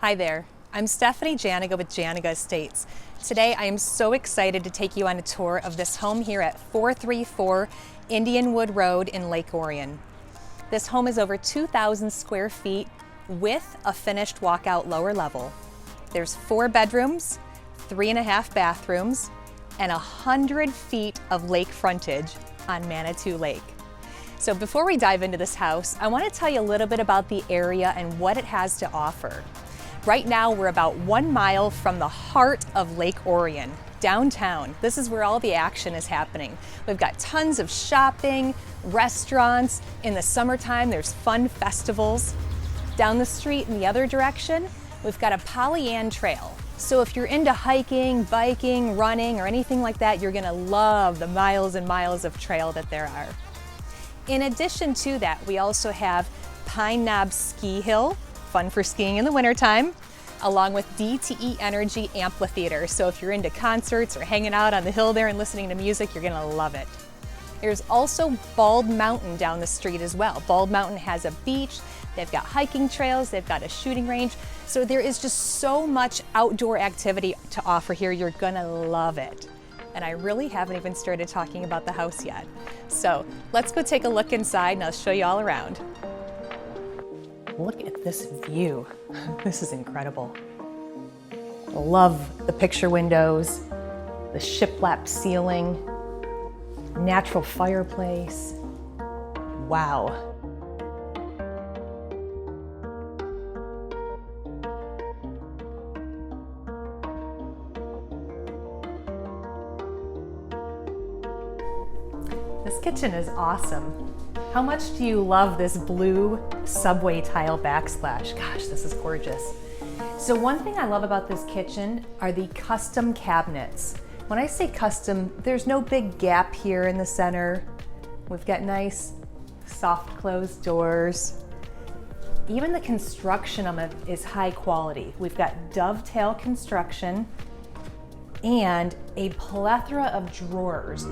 Hi there, I'm Stephanie Janiga with Janiga Estates. Today I am so excited to take you on a tour of this home here at 434 Indianwood Road in Lake Orion. This home is over 2,000 square feet with a finished walkout lower level. There's 4 bedrooms, 3.5 bathrooms, and 100 feet of lake frontage on Manitou Lake. So before we dive into this house, I want to tell you a little bit about the area and what it has to offer. Right now, we're about 1 mile from the heart of Lake Orion, downtown. This is where all the action is happening. We've got tons of shopping, restaurants. In the summertime, there's fun festivals. Down the street in the other direction, we've got a Pollyant trail. So if you're into hiking, biking, running, or anything like that, you're gonna love the miles and miles of trail that there are. In addition to that, we also have Pine Knob Ski Hill, fun for skiing in the wintertime, along with DTE Energy Amphitheater. So if you're into concerts or hanging out on the hill there and listening to music, you're gonna love it. There's also Bald Mountain down the street as well. Bald Mountain has a beach, they've got hiking trails, they've got a shooting range. So there is just so much outdoor activity to offer here, you're gonna love it. And I really haven't even started talking about the house yet. So let's go take a look inside and I'll show you all around. Look at this view. This is incredible. I love the picture windows, the shiplap ceiling, natural fireplace. Wow. This kitchen is awesome. How much do you love this blue subway tile backsplash? Gosh, this is gorgeous. So one thing I love about this kitchen are the custom cabinets. When I say custom, there's no big gap here in the center. We've got nice soft closed doors. Even the construction of it is high quality. We've got dovetail construction and a plethora of drawers.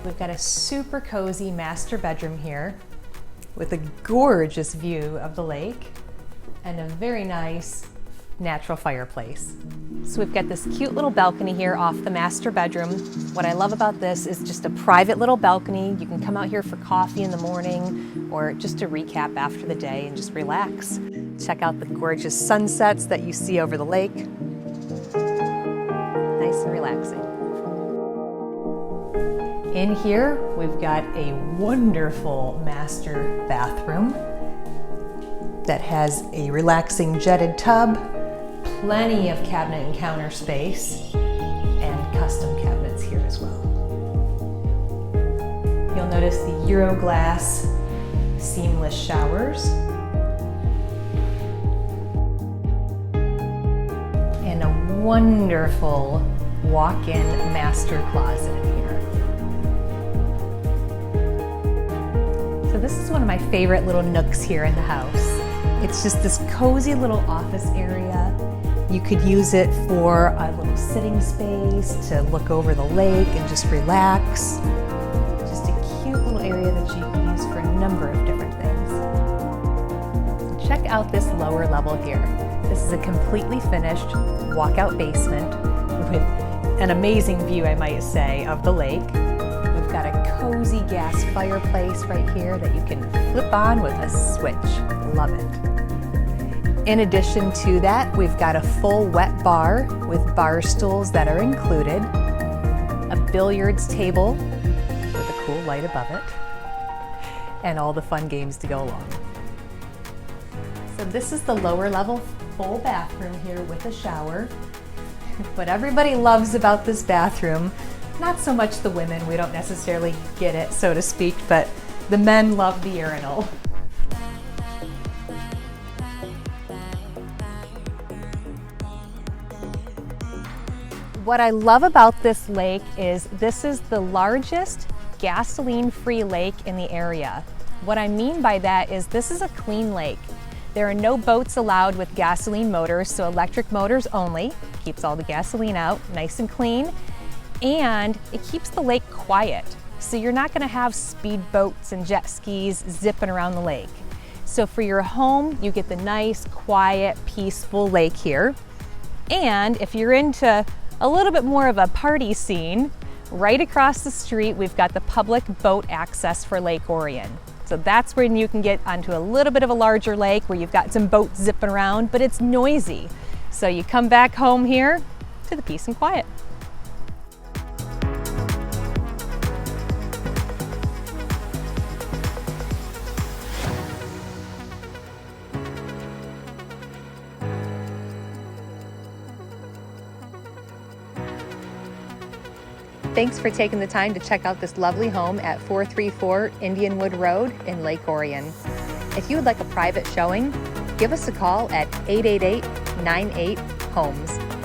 We've got a super cozy master bedroom here with a gorgeous view of the lake and a very nice natural fireplace. So we've got this cute little balcony here off the master bedroom. What I love about this is just a private little balcony. You can come out here for coffee in the morning or just to recap after the day and just relax. Check out the gorgeous sunsets that you see over the lake. Nice and relaxing. In here, we've got a wonderful master bathroom that has a relaxing jetted tub, plenty of cabinet and counter space, and custom cabinets here as well. You'll notice the Euro glass seamless showers and a wonderful walk-in master closet here. So this is one of my favorite little nooks here in the house. It's just this cozy little office area. You could use it for a little sitting space to look over the lake and just relax. Just a cute little area that you can use for a number of different things. Check out this lower level here. This is a completely finished walkout basement with an amazing view, I might say, of the lake. We've got a cozy gas fireplace right here that you can flip on with a switch. Love it. In addition to that, we've got a full wet bar with bar stools that are included, a billiards table with a cool light above it, and all the fun games to go along. So this is the lower level full bathroom here with a shower. What everybody loves about this bathroom Not so much the women, we don't necessarily get it, so to speak, but the men love the urinal. What I love about this lake is this is the largest gasoline-free lake in the area. What I mean by that is this is a clean lake. There are no boats allowed with gasoline motors, so electric motors only. Keeps all the gasoline out, nice and clean. And it keeps the lake quiet. So you're not gonna have speed boats and jet skis zipping around the lake. So for your home, you get the nice, quiet, peaceful lake here. And if you're into a little bit more of a party scene, right across the street, we've got the public boat access for Lake Orion. So that's when you can get onto a little bit of a larger lake where you've got some boats zipping around, but it's noisy. So you come back home here to the peace and quiet. Thanks for taking the time to check out this lovely home at 434 Indianwood Road in Lake Orion. If you would like a private showing, give us a call at 888-98-HOMES.